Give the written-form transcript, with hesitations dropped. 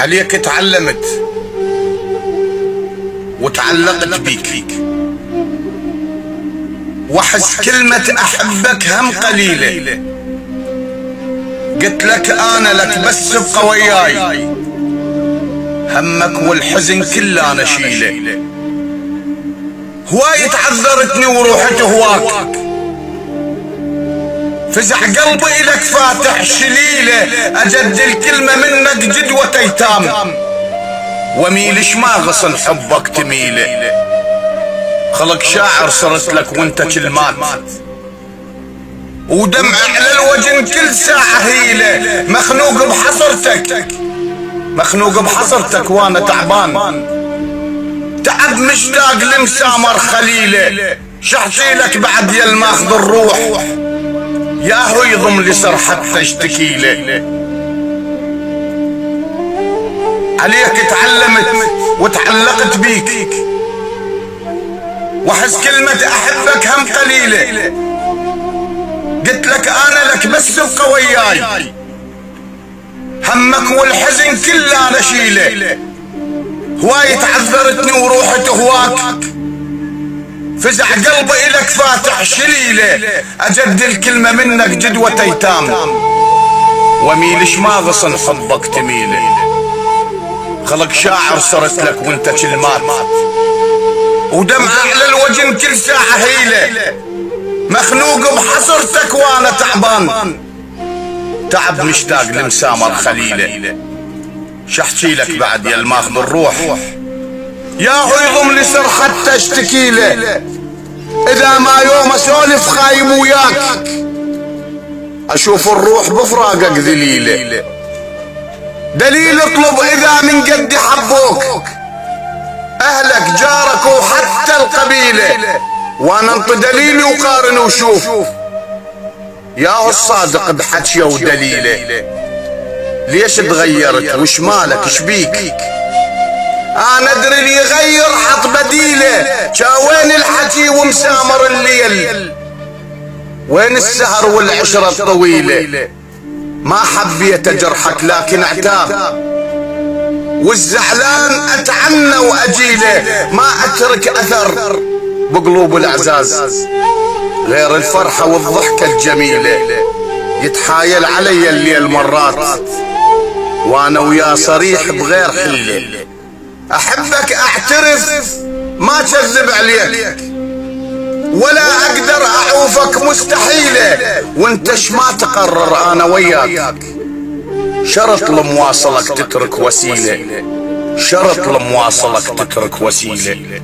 عليك تعلمت وتعلقت بيك، واحس كلمة احبك هم قليلة، قلت لك انا لك بس ابقى وياي، همك والحزن كله انا شيله، هواي تعذرتني وروحي هواك، فزع قلبي الك فاتح شليله، اجد الكلمة منك جدوة ايتام، وميلش ما غصن حبك تميله، خلق شاعر صرت لك وانت كلمات، ودمع على الوجن كل ساعة هيله، مخنوق بحصرتك مخنوق بحصرتك وانا تعبان، تعب مشتاق لمسامر خليله، شحتي لك بعد يا الماخذ الروح، ياهو يضم لي صر حتى اشتكيله، عليك تعلمت وتعلقت بيك، واحس كلمة احبك هم قليلة، قلت لك انا لك بس ابقى وياي، همك والحزن كله انا شيله، هواي تعذرتني وروحي هواك، فزع قلبي الك فاتح شليله، اجد الكلمة منك جدوة ايتام، وميلش ما غصن حبك تميله، خلق شاعر صرت لك وانت كلمات، ودمع على الوجن كل ساعة هيله، مخنوق بحصرتك وانا تعبان، تعب مشتاق لمسامر خليله، شحكي لك بعد يا الماخذ الروح، ياهو يضم لي سر حتى اشتكيله، اذا ما يوم اسولف خايم وياك، اشوف الروح بفراقك ذليله، دليل اطلب اذا من قد حبوك، اهلك جارك وحتى القبيله، وانا انط دليلي وقارن وشوف، ياهو الصادق بحكيه ودليله، ليش تغيرت وش مالك شبيك، انا ادري اللي يغير حط بديله، وين الحكي ومسامر الليل، وين السهر والعشرة الطويلة، ما حبيت اجرحك لكن اعتاب، والزعلان اتعنى واجيله، ما اترك اثر بقلوب الاعزاز، غير الفرحة والضحكة الجميلة، يتحايل علي الليل مرات، وانا ويا صريح بغير حيلة، احبك اعترف ما كذب عليك، ولا اقدر اعوفك مستحيلة، وانتش ما تقرر انا وياك، شرط لمواصلك تترك وسيلة، شرط لمواصلك تترك وسيلة.